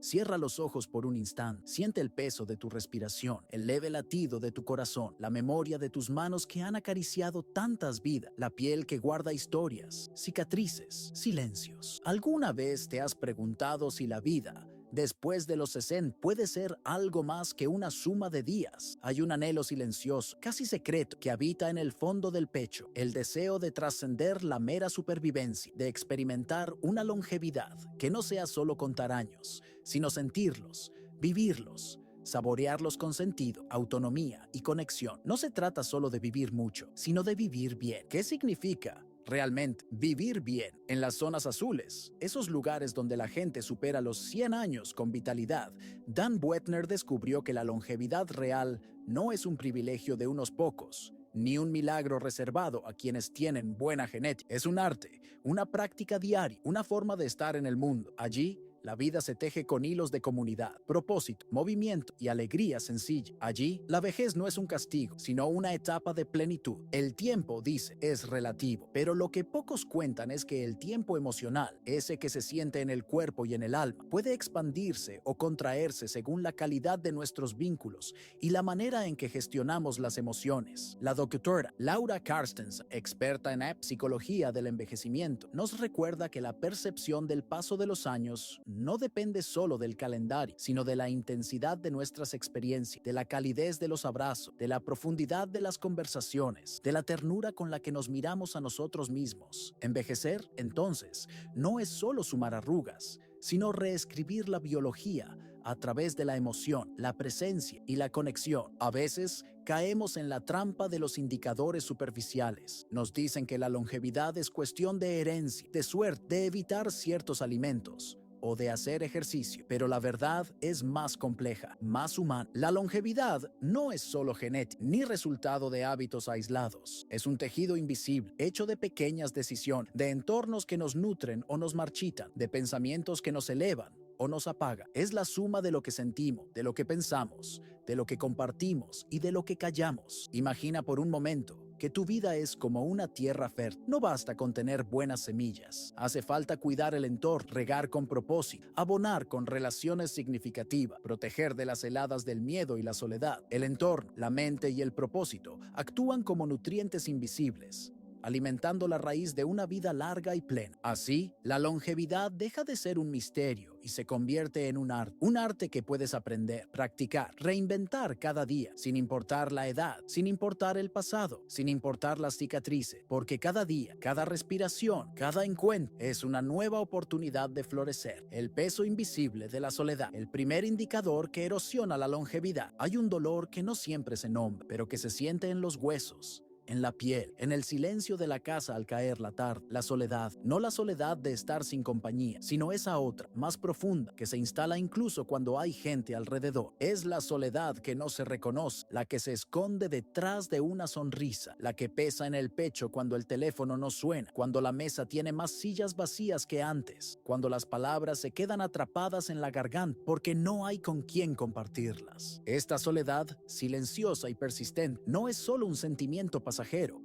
Cierra los ojos por un instante. Siente el peso de tu respiración, el leve latido de tu corazón, la memoria de tus manos que han acariciado tantas vidas, la piel que guarda historias, cicatrices, silencios. ¿Alguna vez te has preguntado si la vida, después de los 60, puede ser algo más que una suma de días? Hay un anhelo silencioso, casi secreto, que habita en el fondo del pecho, el deseo de trascender la mera supervivencia, de experimentar una longevidad que no sea solo contar años, sino sentirlos, vivirlos, saborearlos con sentido, autonomía y conexión. No se trata solo de vivir mucho, sino de vivir bien. ¿Qué significa realmente vivir bien? En las zonas azules, esos lugares donde la gente supera los 100 años con vitalidad, Dan Buettner descubrió que la longevidad real no es un privilegio de unos pocos, ni un milagro reservado a quienes tienen buena genética. Es un arte, una práctica diaria, una forma de estar en el mundo. Allí, la vida se teje con hilos de comunidad, propósito, movimiento y alegría sencilla. Allí, la vejez no es un castigo, sino una etapa de plenitud. El tiempo, dice, es relativo, pero lo que pocos cuentan es que el tiempo emocional, ese que se siente en el cuerpo y en el alma, puede expandirse o contraerse según la calidad de nuestros vínculos y la manera en que gestionamos las emociones. La doctora Laura Carstens, experta en psicología del envejecimiento, nos recuerda que la percepción del paso de los años no depende solo del calendario, sino de la intensidad de nuestras experiencias, de la calidez de los abrazos, de la profundidad de las conversaciones, de la ternura con la que nos miramos a nosotros mismos. Envejecer, entonces, no es solo sumar arrugas, sino reescribir la biología a través de la emoción, la presencia y la conexión. A veces, caemos en la trampa de los indicadores superficiales. Nos dicen que la longevidad es cuestión de herencia, de suerte, de evitar ciertos alimentos o de hacer ejercicio, pero la verdad es más compleja, más humana. La longevidad no es solo genética, ni resultado de hábitos aislados. Es un tejido invisible, hecho de pequeñas decisiones, de entornos que nos nutren o nos marchitan, de pensamientos que nos elevan o nos apaga. Es la suma de lo que sentimos, de lo que pensamos, de lo que compartimos y de lo que callamos. Imagina por un momento que tu vida es como una tierra fértil. No basta con tener buenas semillas. Hace falta cuidar el entorno, regar con propósito, abonar con relaciones significativas, proteger de las heladas del miedo y la soledad. El entorno, la mente y el propósito actúan como nutrientes invisibles, alimentando la raíz de una vida larga y plena. Así, la longevidad deja de ser un misterio y se convierte en un arte que puedes aprender, practicar, reinventar cada día, sin importar la edad, sin importar el pasado, sin importar las cicatrices, porque cada día, cada respiración, cada encuentro es una nueva oportunidad de florecer. El peso invisible de la soledad, el primer indicador que erosiona la longevidad. Hay un dolor que no siempre se nombra, pero que se siente en los huesos, en la piel, en el silencio de la casa al caer la tarde. La soledad, no la soledad de estar sin compañía, sino esa otra, más profunda, que se instala incluso cuando hay gente alrededor. Es la soledad que no se reconoce, la que se esconde detrás de una sonrisa, la que pesa en el pecho cuando el teléfono no suena, cuando la mesa tiene más sillas vacías que antes, cuando las palabras se quedan atrapadas en la garganta porque no hay con quién compartirlas. Esta soledad, silenciosa y persistente, no es solo un sentimiento pasajero,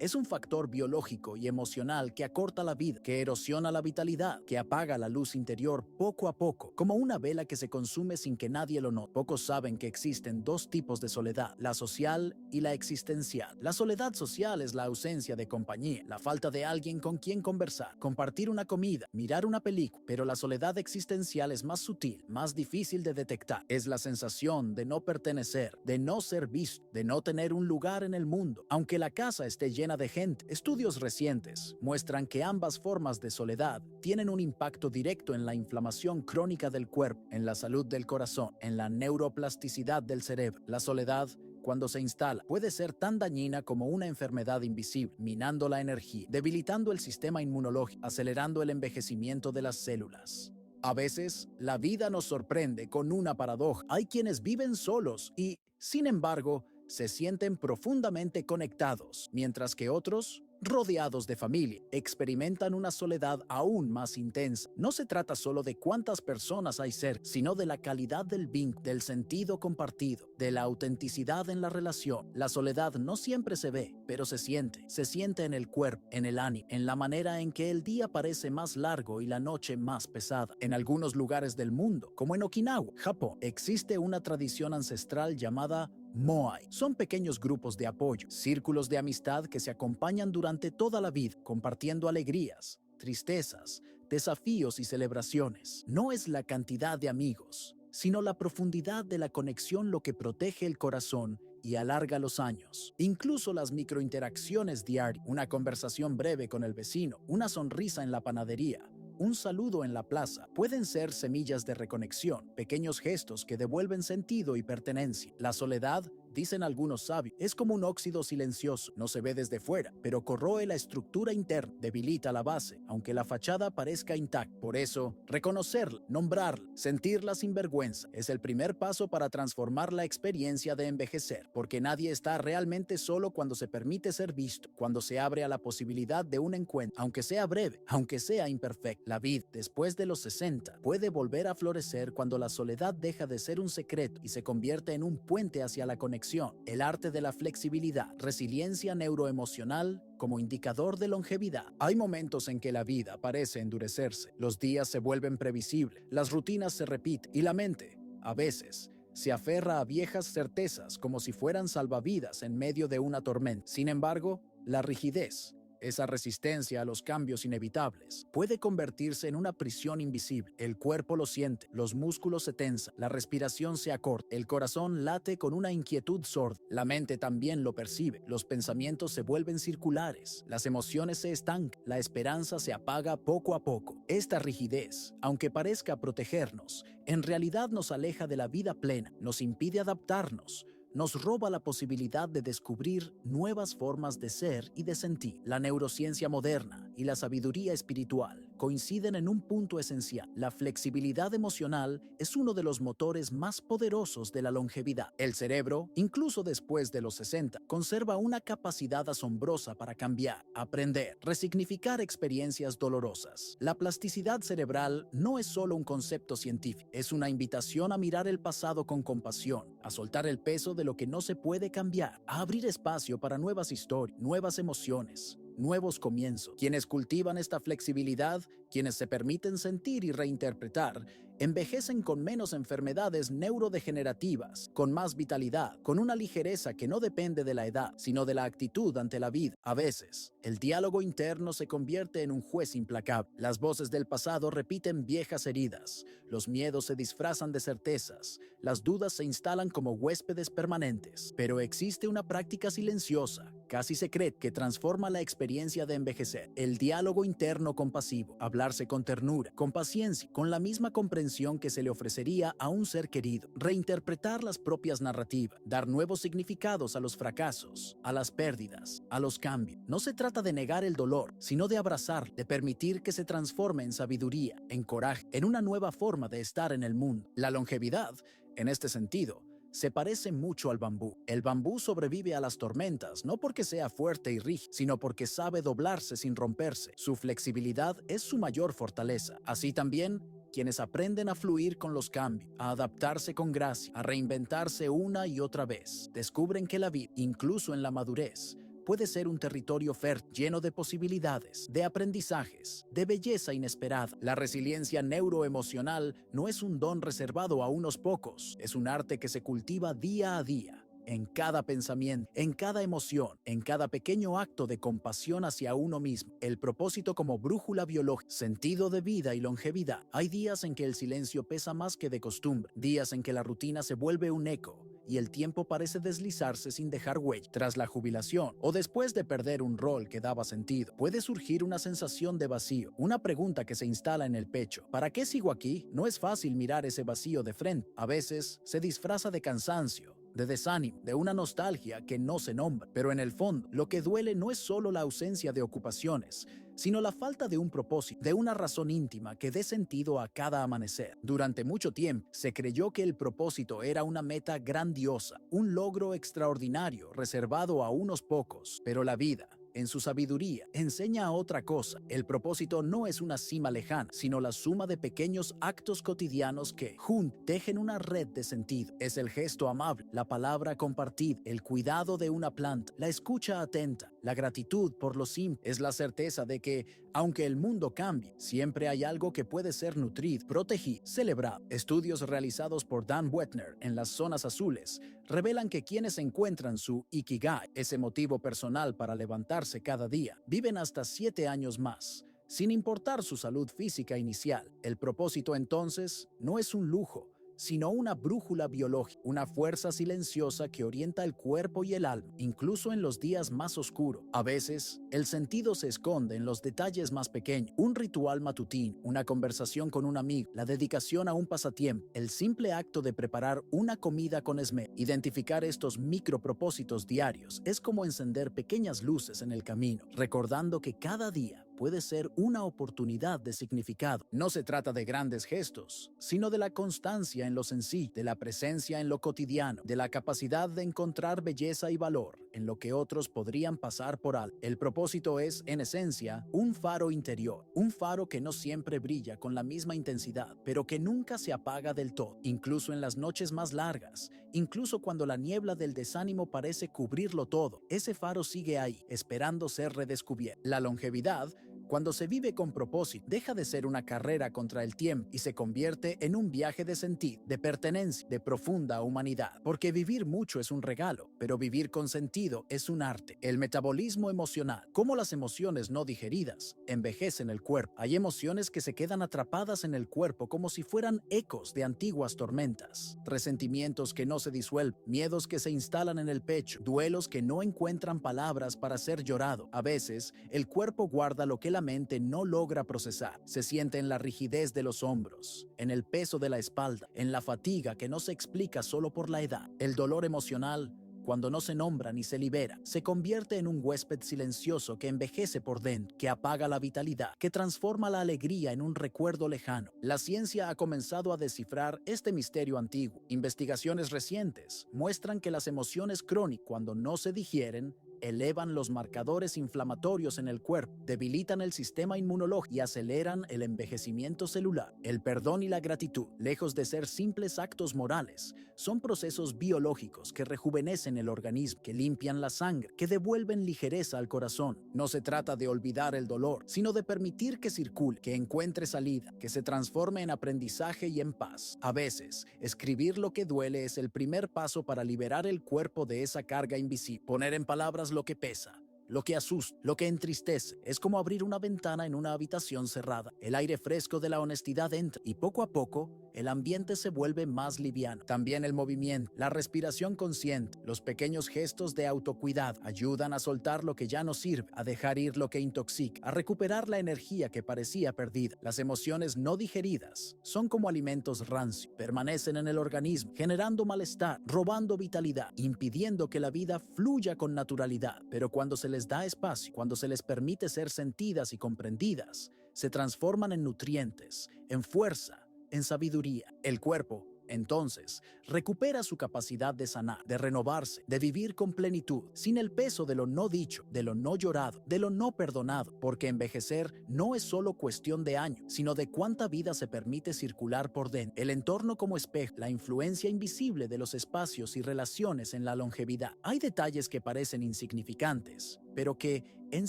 es un factor biológico y emocional que acorta la vida, que erosiona la vitalidad, que apaga la luz interior poco a poco, como una vela que se consume sin que nadie lo note. Pocos saben que existen dos tipos de soledad, la social y la existencial. La soledad social es la ausencia de compañía, la falta de alguien con quien conversar, compartir una comida, mirar una película, pero la soledad existencial es más sutil, más difícil de detectar. Es la sensación de no pertenecer, de no ser visto, de no tener un lugar en el mundo, aunque la casa esté llena de gente. Estudios recientes muestran que ambas formas de soledad tienen un impacto directo en la inflamación crónica del cuerpo, en la salud del corazón, en la neuroplasticidad del cerebro. La soledad, cuando se instala, puede ser tan dañina como una enfermedad invisible, minando la energía, debilitando el sistema inmunológico, acelerando el envejecimiento de las células. A veces, la vida nos sorprende con una paradoja. Hay quienes viven solos y, sin embargo, se sienten profundamente conectados, mientras que otros rodeados de familia, experimentan una soledad aún más intensa. No se trata solo de cuántas personas hay cerca, sino de la calidad del vínculo, del sentido compartido, de la autenticidad en la relación. La soledad no siempre se ve, pero se siente en el cuerpo, en el ánimo, en la manera en que el día parece más largo y la noche más pesada. En algunos lugares del mundo, como en Okinawa, Japón, existe una tradición ancestral llamada Moai. Son pequeños grupos de apoyo, círculos de amistad que se acompañan durante toda la vida, compartiendo alegrías, tristezas, desafíos y celebraciones. No es la cantidad de amigos, sino la profundidad de la conexión lo que protege el corazón y alarga los años. Incluso las microinteracciones diarias, una conversación breve con el vecino, una sonrisa en la panadería, un saludo en la plaza, pueden ser semillas de reconexión, pequeños gestos que devuelven sentido y pertenencia. La soledad, dicen algunos sabios, es como un óxido silencioso, no se ve desde fuera, pero corroe la estructura interna, debilita la base, aunque la fachada parezca intacta. Por eso, reconocerla, nombrarla, sentirla sin vergüenza, es el primer paso para transformar la experiencia de envejecer, porque nadie está realmente solo cuando se permite ser visto, cuando se abre a la posibilidad de un encuentro, aunque sea breve, aunque sea imperfecto. La vida, después de los 60, puede volver a florecer cuando la soledad deja de ser un secreto y se convierte en un puente hacia la conexión. El arte de la flexibilidad, resiliencia neuroemocional como indicador de longevidad. Hay momentos en que la vida parece endurecerse, los días se vuelven previsibles, las rutinas se repiten y la mente, a veces, se aferra a viejas certezas como si fueran salvavidas en medio de una tormenta. Sin embargo, la rigidez, esa resistencia a los cambios inevitables, puede convertirse en una prisión invisible. El cuerpo lo siente, los músculos se tensan, la respiración se acorta, el corazón late con una inquietud sorda, la mente también lo percibe, los pensamientos se vuelven circulares, las emociones se estancan, la esperanza se apaga poco a poco. Esta rigidez, aunque parezca protegernos, en realidad nos aleja de la vida plena, nos impide adaptarnos, nos roba la posibilidad de descubrir nuevas formas de ser y de sentir. La neurociencia moderna y la sabiduría espiritual coinciden en un punto esencial. La flexibilidad emocional es uno de los motores más poderosos de la longevidad. El cerebro, incluso después de los 60, conserva una capacidad asombrosa para cambiar, aprender, resignificar experiencias dolorosas. La plasticidad cerebral no es solo un concepto científico, es una invitación a mirar el pasado con compasión, a soltar el peso de lo que no se puede cambiar, a abrir espacio para nuevas historias, nuevas emociones, nuevos comienzos. Quienes cultivan esta flexibilidad, quienes se permiten sentir y reinterpretar, envejecen con menos enfermedades neurodegenerativas, con más vitalidad, con una ligereza que no depende de la edad, sino de la actitud ante la vida. A veces, el diálogo interno se convierte en un juez implacable. Las voces del pasado repiten viejas heridas, los miedos se disfrazan de certezas, las dudas se instalan como huéspedes permanentes. Pero existe una práctica silenciosa, casi secreta, que transforma la experiencia de envejecer. El diálogo interno compasivo, hablarse con ternura, con paciencia, con la misma comprensión que se le ofrecería a un ser querido, reinterpretar las propias narrativas, dar nuevos significados a los fracasos, a las pérdidas, a los cambios. No se trata de negar el dolor, sino de abrazar, de permitir que se transforme en sabiduría, en coraje, en una nueva forma de estar en el mundo. La longevidad, en este sentido, se parece mucho al bambú. El bambú sobrevive a las tormentas, no porque sea fuerte y rígido, sino porque sabe doblarse sin romperse. Su flexibilidad es su mayor fortaleza. Así también, quienes aprenden a fluir con los cambios, a adaptarse con gracia, a reinventarse una y otra vez, descubren que la vida, incluso en la madurez, puede ser un territorio fértil, lleno de posibilidades, de aprendizajes, de belleza inesperada. La resiliencia neuroemocional no es un don reservado a unos pocos, es un arte que se cultiva día a día. En cada pensamiento, en cada emoción, en cada pequeño acto de compasión hacia uno mismo. El propósito como brújula biológica, sentido de vida y longevidad. Hay días en que el silencio pesa más que de costumbre, días en que la rutina se vuelve un eco y el tiempo parece deslizarse sin dejar huella. Tras la jubilación o después de perder un rol que daba sentido, puede surgir una sensación de vacío, una pregunta que se instala en el pecho. ¿Para qué sigo aquí? No es fácil mirar ese vacío de frente. A veces se disfraza de cansancio, de desánimo, de una nostalgia que no se nombra. Pero en el fondo, lo que duele no es solo la ausencia de ocupaciones, sino la falta de un propósito, de una razón íntima que dé sentido a cada amanecer. Durante mucho tiempo, se creyó que el propósito era una meta grandiosa, un logro extraordinario reservado a unos pocos, pero la vida, en su sabiduría, enseña a otra cosa. El propósito no es una cima lejana, sino la suma de pequeños actos cotidianos que, juntos, tejen una red de sentido. Es el gesto amable, la palabra compartida, el cuidado de una planta, la escucha atenta, la gratitud por lo simple. Es la certeza de que, aunque el mundo cambie, siempre hay algo que puede ser nutrido, protegido, celebrado. Estudios realizados por Dan Buettner en las zonas azules revelan que quienes encuentran su Ikigai, ese motivo personal para levantarse cada día, viven hasta 7 años más, sin importar su salud física inicial. El propósito entonces no es un lujo, sino una brújula biológica, una fuerza silenciosa que orienta el cuerpo y el alma, incluso en los días más oscuros. A veces, el sentido se esconde en los detalles más pequeños: un ritual matutino, una conversación con un amigo, la dedicación a un pasatiempo, el simple acto de preparar una comida con esmero. Identificar estos micropropósitos diarios es como encender pequeñas luces en el camino, recordando que cada día puede ser una oportunidad de significado. No se trata de grandes gestos, sino de la constancia en lo sencillo, de la presencia en lo cotidiano, de la capacidad de encontrar belleza y valor en lo que otros podrían pasar por alto. El propósito es, en esencia, un faro interior, un faro que no siempre brilla con la misma intensidad, pero que nunca se apaga del todo, incluso en las noches más largas, incluso cuando la niebla del desánimo parece cubrirlo todo. Ese faro sigue ahí, esperando ser redescubierto. La longevidad, cuando se vive con propósito, deja de ser una carrera contra el tiempo y se convierte en un viaje de sentido, de pertenencia, de profunda humanidad. Porque vivir mucho es un regalo, pero vivir con sentido es un arte. El metabolismo emocional, como las emociones no digeridas, envejecen el cuerpo. Hay emociones que se quedan atrapadas en el cuerpo como si fueran ecos de antiguas tormentas, resentimientos que no se disuelven, miedos que se instalan en el pecho, duelos que no encuentran palabras para ser llorado. A veces, el cuerpo guarda lo que la mente no logra procesar. Se siente en la rigidez de los hombros, en el peso de la espalda, en la fatiga que no se explica solo por la edad. El dolor emocional, cuando no se nombra ni se libera, se convierte en un huésped silencioso que envejece por dentro, que apaga la vitalidad, que transforma la alegría en un recuerdo lejano. La ciencia ha comenzado a descifrar este misterio antiguo. Investigaciones recientes muestran que las emociones crónicas, cuando no se digieren, elevan los marcadores inflamatorios en el cuerpo, debilitan el sistema inmunológico y aceleran el envejecimiento celular. El perdón y la gratitud, lejos de ser simples actos morales, son procesos biológicos que rejuvenecen el organismo, que limpian la sangre, que devuelven ligereza al corazón. No se trata de olvidar el dolor, sino de permitir que circule, que encuentre salida, que se transforme en aprendizaje y en paz. A veces, escribir lo que duele es el primer paso para liberar el cuerpo de esa carga invisible. Poner en palabras lo que pesa, lo que asusta, lo que entristece, es como abrir una ventana en una habitación cerrada. El aire fresco de la honestidad entra y poco a poco el ambiente se vuelve más liviano. También el movimiento, la respiración consciente, los pequeños gestos de autocuidado ayudan a soltar lo que ya no sirve, a dejar ir lo que intoxica, a recuperar la energía que parecía perdida. Las emociones no digeridas son como alimentos rancios, permanecen en el organismo, generando malestar, robando vitalidad, impidiendo que la vida fluya con naturalidad. Pero cuando se les da espacio, cuando se les permite ser sentidas y comprendidas, se transforman en nutrientes, en fuerza, en sabiduría. El cuerpo, entonces, recupera su capacidad de sanar, de renovarse, de vivir con plenitud, sin el peso de lo no dicho, de lo no llorado, de lo no perdonado, porque envejecer no es solo cuestión de años, sino de cuánta vida se permite circular por dentro. El entorno como espejo, la influencia invisible de los espacios y relaciones en la longevidad. Hay detalles que parecen insignificantes, pero que, en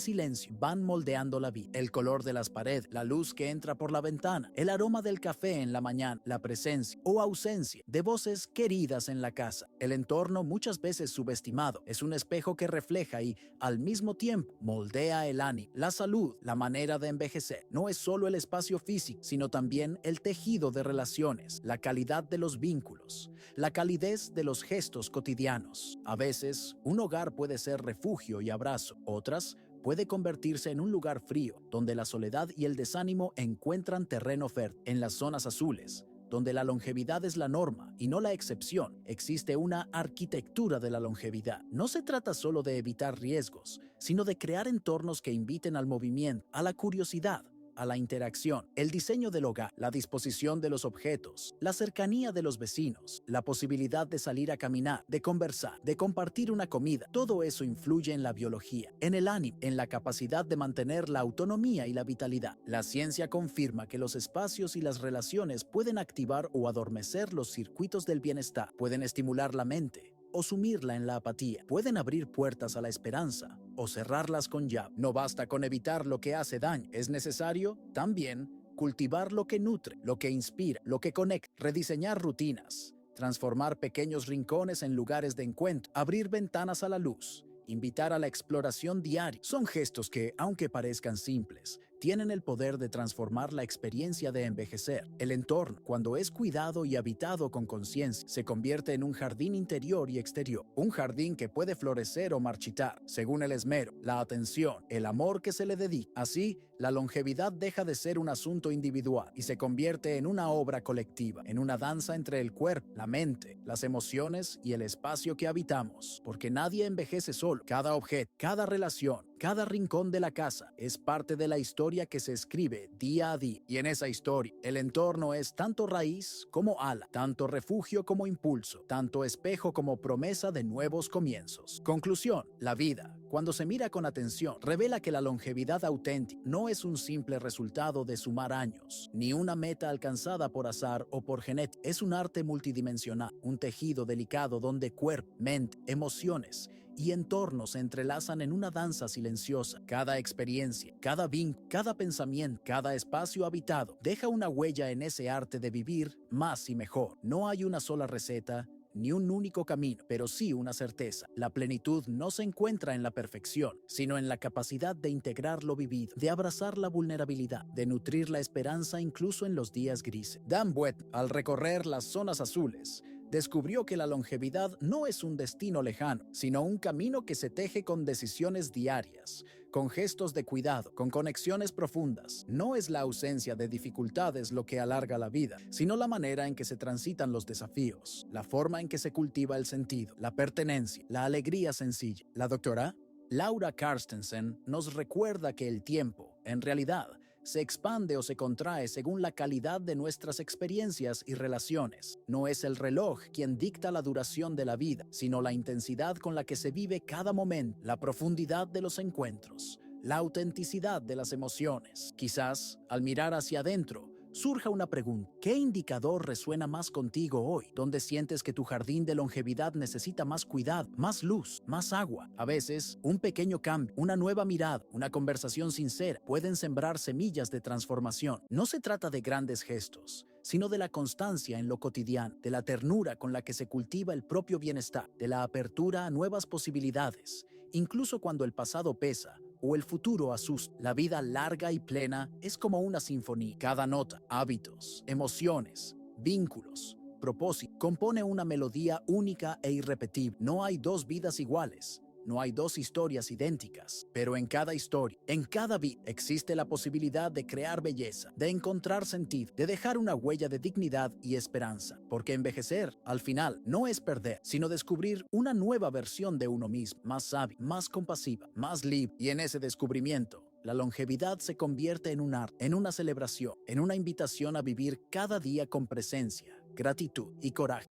silencio, van moldeando la vida. El color de las paredes, la luz que entra por la ventana, el aroma del café en la mañana, la presencia o ausencia de voces queridas en la casa. El entorno, muchas veces subestimado, es un espejo que refleja y, al mismo tiempo, moldea el ánimo, la salud, la manera de envejecer. No es solo el espacio físico, sino también el tejido de relaciones, la calidad de los vínculos, la calidez de los gestos cotidianos. A veces, un hogar puede ser refugio y abrazo. Otras, puede convertirse en un lugar frío, donde la soledad y el desánimo encuentran terreno fértil. En las zonas azules, donde la longevidad es la norma y no la excepción, existe una arquitectura de la longevidad. No se trata solo de evitar riesgos, sino de crear entornos que inviten al movimiento, a la curiosidad, a la interacción, el diseño del hogar, la disposición de los objetos, la cercanía de los vecinos, la posibilidad de salir a caminar, de conversar, de compartir una comida. Todo eso influye en la biología, en el ánimo, en la capacidad de mantener la autonomía y la vitalidad. La ciencia confirma que los espacios y las relaciones pueden activar o adormecer los circuitos del bienestar, pueden estimular la mente o sumirla en la apatía, pueden abrir puertas a la esperanza o cerrarlas con llave. No basta con evitar lo que hace daño, es necesario también cultivar lo que nutre, lo que inspira, lo que conecta, rediseñar rutinas, transformar pequeños rincones en lugares de encuentro, abrir ventanas a la luz, invitar a la exploración diaria. Son gestos que, aunque parezcan simples, tienen el poder de transformar la experiencia de envejecer. El entorno, cuando es cuidado y habitado con conciencia, se convierte en un jardín interior y exterior. Un jardín que puede florecer o marchitar, según el esmero, la atención, el amor que se le dedica. Así, la longevidad deja de ser un asunto individual y se convierte en una obra colectiva, en una danza entre el cuerpo, la mente, las emociones y el espacio que habitamos. Porque nadie envejece solo. Cada objeto, cada relación, cada rincón de la casa es parte de la historia que se escribe día a día. Y en esa historia, el entorno es tanto raíz como ala, tanto refugio como impulso, tanto espejo como promesa de nuevos comienzos. Conclusión: la vida, cuando se mira con atención, revela que la longevidad auténtica no es un simple resultado de sumar años, ni una meta alcanzada por azar o por genética. Es un arte multidimensional, un tejido delicado donde cuerpo, mente, emociones y entornos se entrelazan en una danza silenciosa. Cada experiencia, cada vínculo, cada pensamiento, cada espacio habitado deja una huella en ese arte de vivir más y mejor. No hay una sola receta ni un único camino, pero sí una certeza: la plenitud no se encuentra en la perfección, sino en la capacidad de integrar lo vivido, de abrazar la vulnerabilidad, de nutrir la esperanza incluso en los días grises. Dan Buettner, al recorrer las zonas azules, descubrió que la longevidad no es un destino lejano, sino un camino que se teje con decisiones diarias, con gestos de cuidado, con conexiones profundas. No es la ausencia de dificultades lo que alarga la vida, sino la manera en que se transitan los desafíos, la forma en que se cultiva el sentido, la pertenencia, la alegría sencilla. La doctora Laura Carstensen nos recuerda que el tiempo, en realidad, se expande o se contrae según la calidad de nuestras experiencias y relaciones. No es el reloj quien dicta la duración de la vida, sino la intensidad con la que se vive cada momento, la profundidad de los encuentros, la autenticidad de las emociones. Quizás, al mirar hacia adentro, surja una pregunta: ¿qué indicador resuena más contigo hoy? ¿Dónde sientes que tu jardín de longevidad necesita más cuidado, más luz, más agua? A veces, un pequeño cambio, una nueva mirada, una conversación sincera pueden sembrar semillas de transformación. No se trata de grandes gestos, sino de la constancia en lo cotidiano, de la ternura con la que se cultiva el propio bienestar, de la apertura a nuevas posibilidades, incluso cuando el pasado pesa o el futuro asusta. La vida larga y plena es como una sinfonía. Cada nota, hábitos, emociones, vínculos, propósito, compone una melodía única e irrepetible. No hay dos vidas iguales. No hay dos historias idénticas, pero en cada historia, en cada vida, existe la posibilidad de crear belleza, de encontrar sentido, de dejar una huella de dignidad y esperanza. Porque envejecer, al final, no es perder, sino descubrir una nueva versión de uno mismo, más sabia, más compasiva, más libre. Y en ese descubrimiento, la longevidad se convierte en un arte, en una celebración, en una invitación a vivir cada día con presencia, gratitud y coraje.